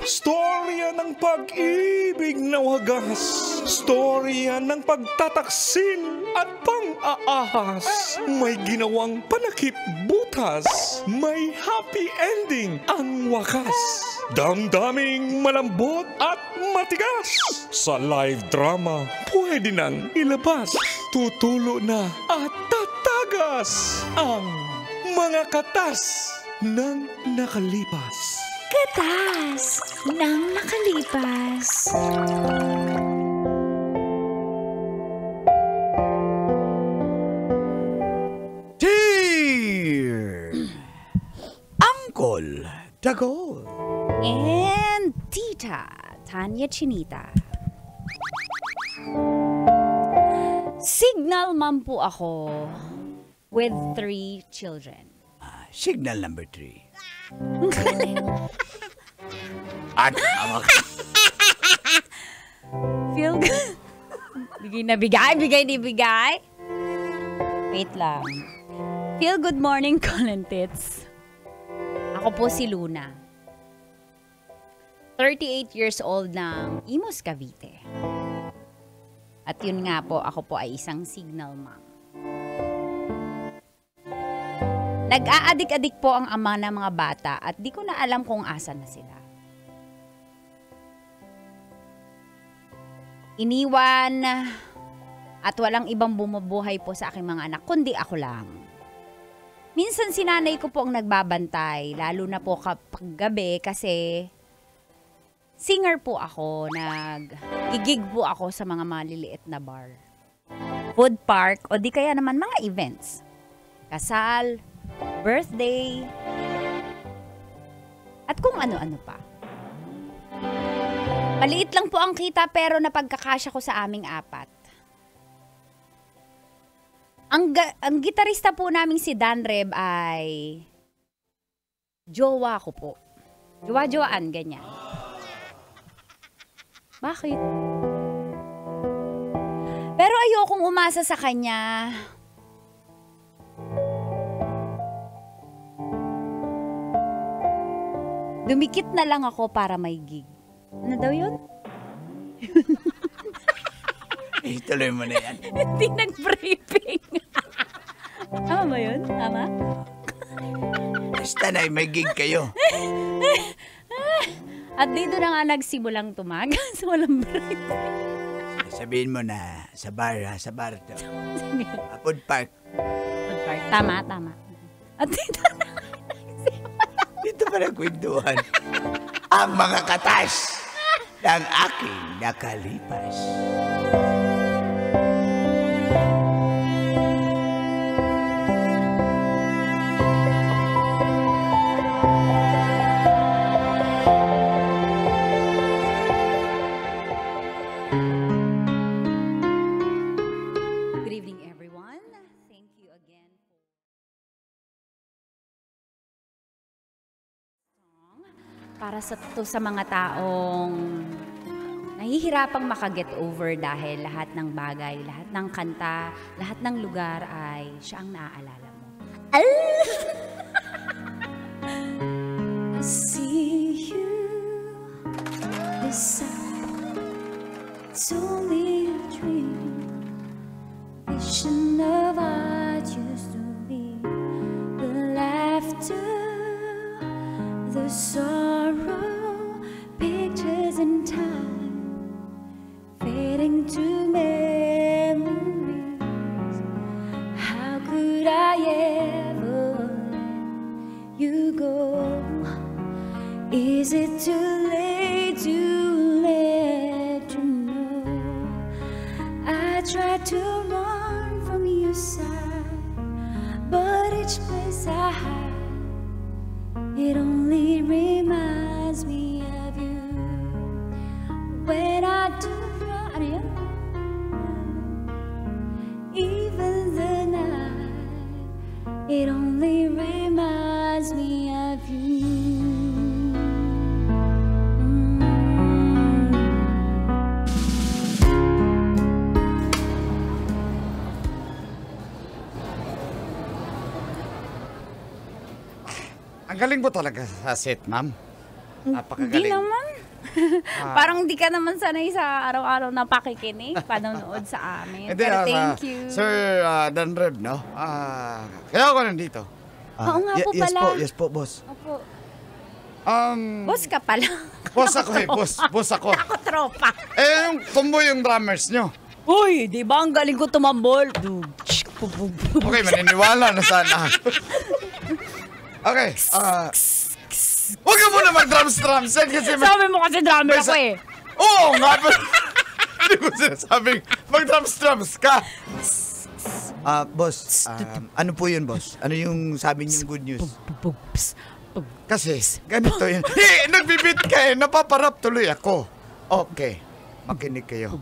Storya ng pag-ibig na wagas. Storya ng pagtataksil at pang-aahas. May ginawang panakip butas. May happy ending ang wakas. Damdaming malambot at matigas. Sa live drama, pwede nang ilabas. Tutulo na at tatagas ang mga katas ng nakalipas. Katas ng nakalipas. Dear Uncle Dagol And Tita Tanya Chinita. Signal mom po ako with 3 children. Signal number 3. At Feel good. Bigay na bigay, bigay ni bigay. Wait lang. Feel good morning, Colin Tits. Ako po si Luna. 38 years old ng Imus, Cavite. At yun nga po, ako po ay isang signal mom. Nag-aadik-adik po ang ama ng mga bata at di ko na alam kung asan na sila. Iniwan at walang ibang bumubuhay po sa aking mga anak, kundi ako lang. Minsan si nanay ko po ang nagbabantay, lalo na po kapag gabi kasi singer po ako, nag-gig po ako sa mga maliliit na bar, food park o di kaya naman mga events. Kasal, birthday, at kung ano-ano pa. Maliit lang po ang kita pero napagkakasya ko sa aming 4. Ang gitarista po naming si Dan Reb ay jowa ko po. Jowa-jowaan, ganyan. Bakit? Pero ayokong umasa sa kanya. Dumikit na lang ako para may gig. Ano daw yun? tuloy mo na yan. Hindi nag-briefing. Tama ba yun? Tama? Basta na may gig kayo. At dito na nga nagsimulang tumagas. Walang briefing. Sabihin mo na sa bar to. Food park. Food park. Tama. At dito na nga Dito pa nagkwentuhan ang mga katas ng aking nakalipas. Good evening, everyone. Thank you again para sa mga taong nahihirapang makaget over dahil lahat ng bagay, lahat ng kanta, lahat ng lugar ay siya ang naaalala mo. I see you beside, it's only a dream, vision of what used to be, the laughter, the sorrow, pictures in time, fading to memories. How could I ever let you go? Is it too late to let you know? I tried to run from your side, but each place I hide, it only reminds me of you. When I do cry, even the night, it only reminds me of you. Ang galing mo talaga sa set, ma'am. Di Napakagaling. naman. Parang di ka naman sanay sa araw-araw na pakikinig, panonood sa amin. Hindi, Pero thank you. Sir Danreb, no? Kaya ako nandito. Oo nga po pala. Yes po, boss. Opo. Boss Boss ka pala. ako eh, boss ako. Ako tropa. Eh, yung tumboy yung drummers nyo. Uy, di ba ang galing ko tumambol? Okay, maniniwala na sana. Okay, huwag ka muna mag-drums kasi Sabi mo kasi drummer ako eh. Oo nga, pero hindi ko sinasabing mag-drums ka. Boss, ano po yun, boss? Ano yung sabi niyong good news? Kasi, ganito yun. Nagbibit ka eh, napaparap tuloy ako. Okay, makinig kayo.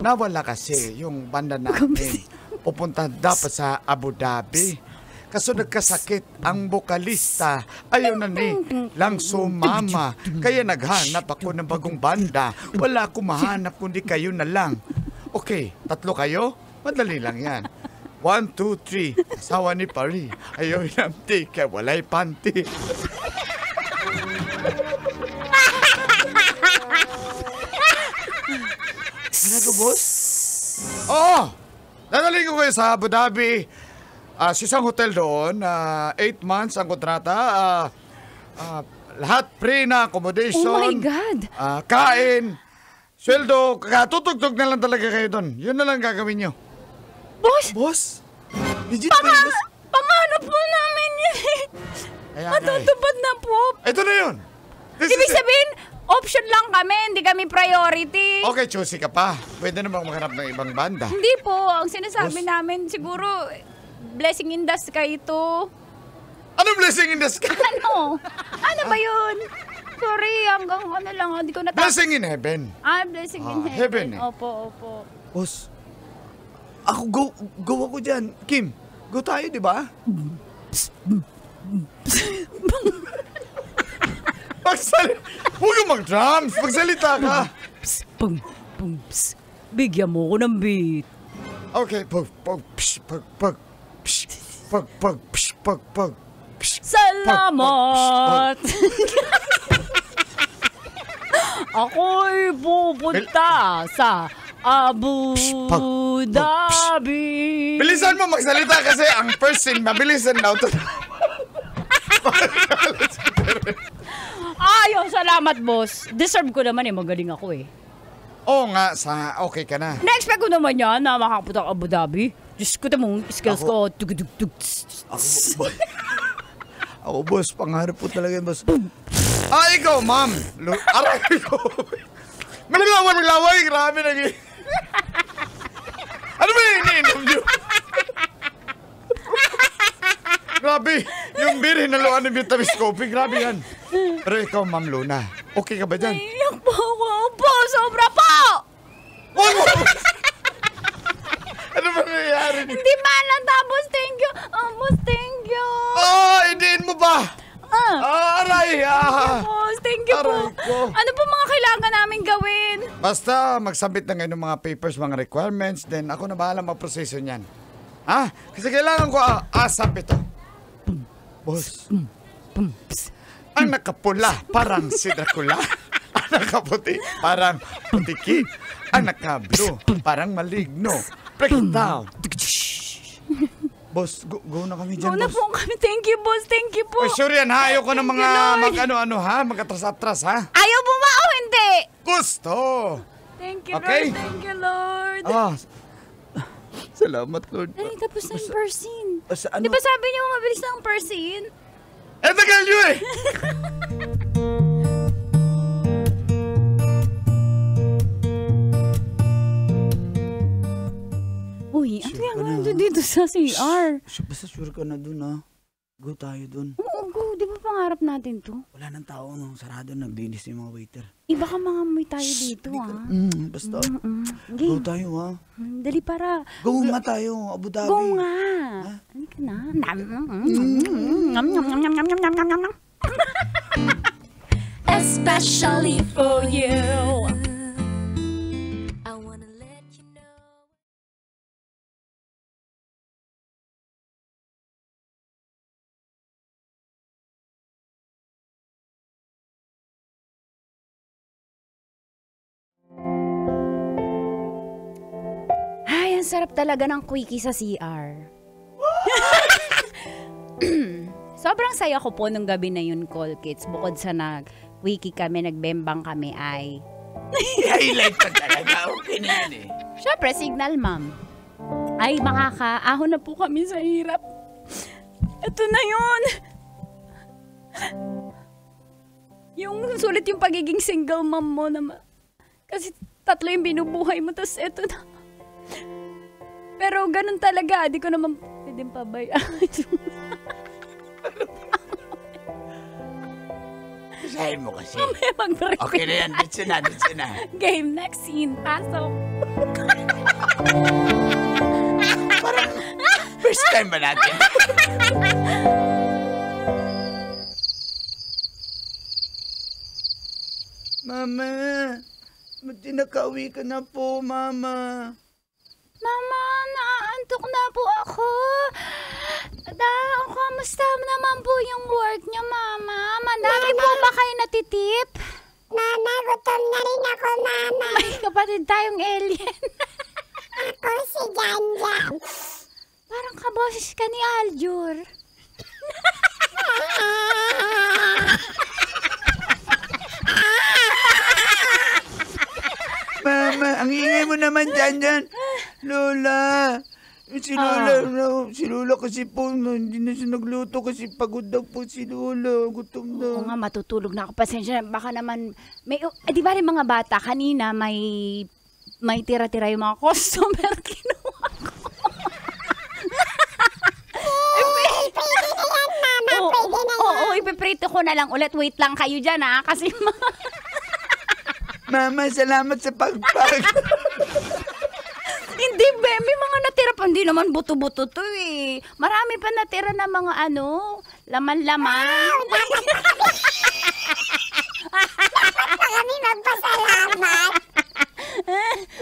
Nawala kasi yung banda namin. Pupunta dapat sa Abu Dhabi. Kaso nagkasakit ang bokalista. Ayaw na ni lang sumama. Kaya naghanap ako ng bagong banda. Wala akong mahanap kundi kayo na lang. Okay, 3 kayo? Madali lang yan. 1, 2, 3. Asawa ni Pari. Ayaw inamti kaya walay panty. Ano ko, boss? Oo! Dadaling ko kayo sa Abu Dhabi. Sa isang hotel doon. 8 months ang kontrata. Lahat free na accommodation. Oh my God. Kain. Sweldo. Tutugtog na lang talaga kayo doon. Yun na lang gagawin nyo. Boss, Boss? Legit ba yun, boss? pangarap po namin yun eh. Kaya nga eh. Matutupad na po. Ito na yun. This Ibig is it. sabihin, option lang kami, hindi kami priority. Okay, choosy ka pa. Pwede namang maghanap ng ibang banda. Hindi po, ang sinasabi namin siguro, blessing in the sky ito. Anong blessing in the sky? Ano? Ano ba yun? Sorry, hanggang ano lang, hindi ko natapos. Blessing in heaven. Blessing in heaven heaven. eh. Opo. Boss, ako go ako dyan. Kim, go tayo, di ba? Huwag kang mag-drums. Magsalita ka. Bigyan mo ko ng beat. Okay. Pag. Salamat! Ako'y pupunta sa Abu Dhabi. Bilisan mo magsalita kasi ang first scene, mabilisan daw to. Salamat boss. Deserve ko naman magaling ako eh. Oo nga, okay ka na. Na-expect ko naman yan na makapunta sa Abu Dhabi. Diyos ko tamong skills ko. Ako, boss, pangarap po talaga yun, boss. Ikaw, ma'am. Aray ko. Maglaway. Grabe nag Ano ba yung iniinom nyo? Grabe. Yung beer, hinaluan ng vitamins coffee. Grabe yan. Pero ikaw, Ma'am Luna, okay ka ba dyan? Naiyak po ako. Po, sobra po! Wag mo! Ano ba nangyayari? Hindi man lang tapos thank you. Boss, thank you. Indiin mo ba? Aray! Boss, thank you po. Aray ko. Ano po mga kailangan namin gawin? Basta magsabit na ngayon ng mga papers, mga requirements, then ako na bahala mag-proseso niyan. Kasi kailangan ko asap ito. Boss, ang nakapula parang si Dracula. Ang nakaputi parang putiki. Ang naka-blue parang maligno. Break it down. Boss, go na kami dyan, Go na boss. po kami. Thank you, boss. Thank you po. Oh, sure yan ha. Ayoko ng mga Thank you, Lord. mag-atras-atras ha. Ayaw po ba o hindi? Gusto. Thank you, Okay. Lord. Thank you, Lord. Salamat, Lord. Dali, tapos na yung per scene. Sa ano? Di ba sabi niyo mabilis na ang per scene? Tagal nyo eh. Uy, ano yung nandun dito sa CR? Basta sure ka na dun, ha? Go tayo dun. Oo, go. Di ba pangarap natin to? Wala nang tao, no? Sarado, naglinis yung mga waiter. Iba ka mga may tayo dito, ha? Basta, Game. go tayo, ha? Dali para. Go nga tayo, Abu Dhabi. Go nga. Ano ka na? Especially for you. ang sarap talaga ng quickie sa CR. Sobrang saya ko po nung gabi na yun, Call Kids. Bukod sa nag-quickie kami, nagbembang kami ay... Highlight pa talaga. Okay na yun eh. Syempre, signal, ma'am. Ay, makakaahon na po kami sa hirap. Ito na yun. Yung sulit yung pagiging single mom mo na kasi 3 yung binubuhay mo, tapos eto na. Pero ganun talaga, di ko naman pwedeng pabayaan. Basahin mo kasi. Mamaya mag-break. Okay na yan. Ditso na. Game, next scene. Pasok. Parang first time ba natin? Mama, tinakauwi ka na po, Mama. Mama, naaantok na po ako. Kamusta naman po yung work niyo, Mama? Madami po ba kayo natitip? Mama, gutom na rin ako, Mama. May kapatid tayong alien. Ako si Janjan. Parang kaboses ka ni Aljur. Mama, ang ingay mo naman dyan. Lola. Si Lola kasi po, hindi na siya nagluto kasi pagod daw po si Lola. Gutom na. Oo nga, matutulog na ako. Pasensya na, baka naman, di ba rin mga bata, kanina may tira-tira yung mga customer, kinuha ko. Pwede na yan, Mama. Pwede na yan. Oo, ipiprito ko na lang ulit. Wait lang kayo dyan, ha? Kasi Mama, salamat sa pagpag. hindi, be. May mga natira pa. Hindi naman buto-buto to, eh. Marami pa natira na mga laman-laman. Dapat kami magpasalamat.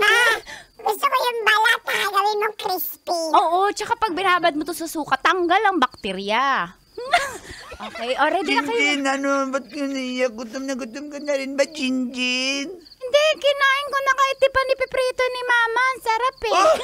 Ma, gusto ko yung balat na gawin mong crispy. Oo, tsaka pag binabad mo to sa suka, tanggal ang bakterya. Okay, ready na kayo. Jinjin, ba't ka naiyak? Gutom ka na rin ba, Jinjin? Hindi, kinain ko na kahit di pa nipiprito ni Mama. Ang sarap eh. Oh!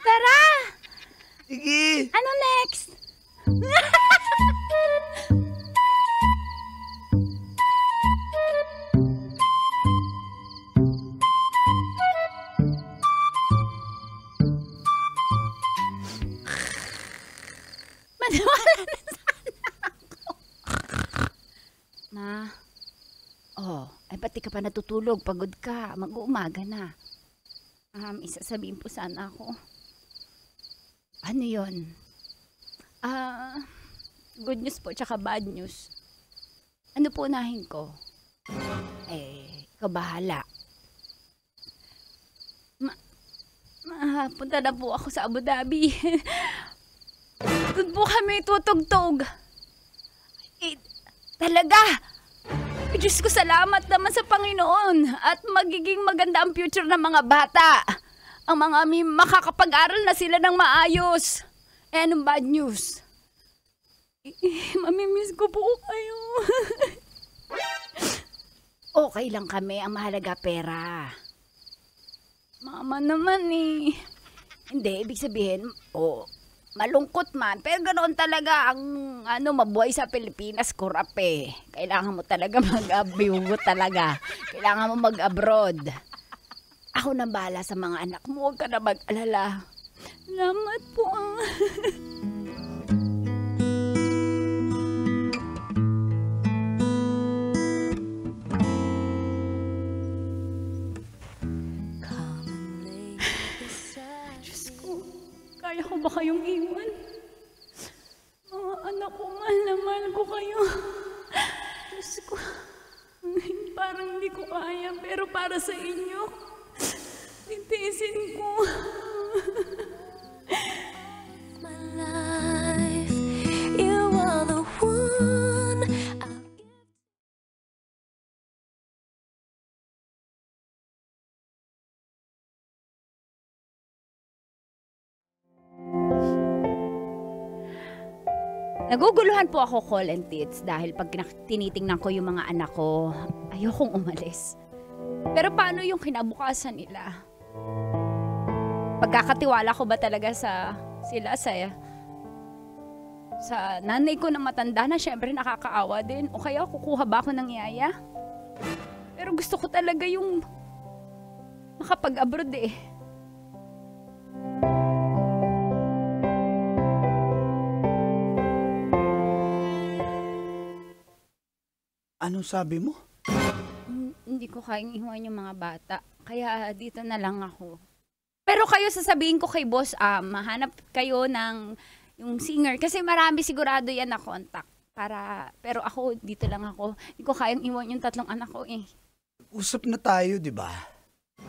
Tara! Sige. Ano next? Maniwala na sana ako. Ma, ay ba't di ka pa natutulog? Pagod ka. Mag-uumaga na. Isasabihin po sana ako. Ano yun? Good news po, tsaka bad news. Ano po unahin ko? Ikaw bahala. Punta na po ako sa Abu Dhabi. Doon po kami tutugtog. Talaga! Diyos ko, salamat naman sa Panginoon. At magiging maganda ang future ng mga bata. Ang mga makakapag-aral na sila ng maayos. Anong bad news? Mamimiss ko po kayo. Okay lang kami. Ang mahalaga pera. Mama naman eh. Hindi, ibig sabihin, malungkot man. Pero ganoon talaga ang mabuhay sa Pilipinas, kurap eh. Kailangan mo talaga mag-abiugot talaga. Kailangan mo mag-abroad. Ako nang bahala sa mga anak mo. Huwag ka na mag-alala. Salamat po. Diyos ko, kaya ko ba kayong iwan? Mga anak ko, mahal na mahal ko kayo. Diyos ko, parang hindi ko kaya, pero para sa inyo, titiisin ko. My life, you are the one I'll give. Naguguluhan po ako, Call and Tits, dahil pag tinitingnan ko yung mga anak ko, ayokong umalis. Pero paano yung kinabukasan nila? Pagkakatiwala ko ba talaga sa nanay ko na matanda na syempre nakakaawa din. O kaya kukuha ba ako ng yaya? Pero gusto ko talaga yung makapag-abroad eh. Anong sabi mo? Hindi ko kayang iwan yung mga bata. Kaya dito na lang ako. Pero kayo sasabihin ko kay boss, mahanap kayo ng yung singer. Kasi marami sigurado yan na contact. Pero ako, dito lang ako. Hindi ko kayang iwan yung 3 anak ko eh. Usap na tayo, di ba?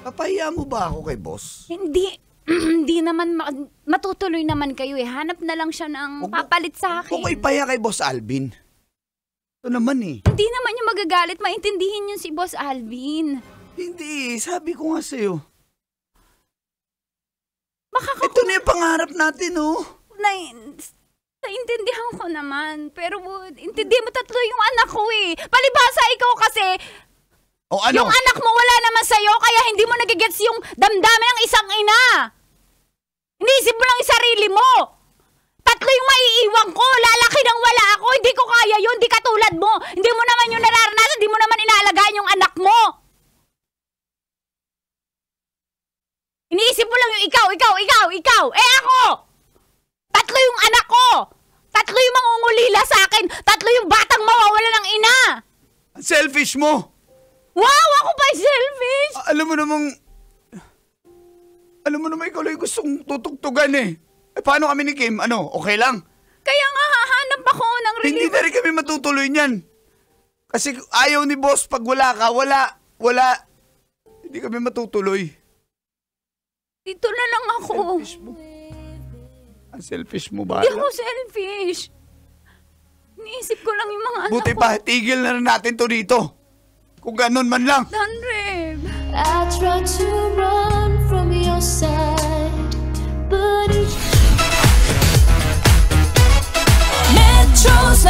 Papahiya mo ba ako kay boss? Hindi. Hindi naman matutuloy naman kayo eh. Hanap na lang siya ng papalit sa akin. Huwag ko ipahiya kay Boss Alvin. Ito naman eh. Hindi naman yung magagalit. Maintindihin yun si Boss Alvin. Hindi, sabi ko nga sa'yo. Ito na yung pangarap natin, oh. Naintindihan ko naman. Pero intindihan mo 3 yung anak ko eh. Palibhasa ikaw kasi, O ano? yung anak mo wala naman sa'yo, kaya hindi mo nagigets yung damdamin ng isang ina. Iniisip mo lang yung sarili mo. 3 yung maiiwan ko. Lalaki nang wala ako. Hindi ko kaya yun. Hindi katulad mo. Hindi mo naman yung nararanasan. Hindi mo naman inaalagaan yung anak mo. Iniisip mo lang yung ikaw. Eh ako! 3 yung anak ko. 3 yung mangungulila sa akin. 3 yung batang mawawala ng ina. Ang selfish mo. Wow! Ako pa selfish! Alam mo namang ikaw lang yung gustong tutugtugan eh. Paano kami ni Kim? Ano, okay lang? Kaya nga hahanap ako ng relief. Hindi na rin kami matutuloy niyan. Kasi ayaw ni boss pag wala ka, wala. Hindi kami matutuloy. Dito na lang ako. Selfish mo. Ang selfish mo ba? Hindi ako selfish. Iniisip ko lang yung mga anak Buti ko. pa, tigil na rin natin to dito. Kung ganun man lang. Danreb. I tried to run from your side, but each Metro's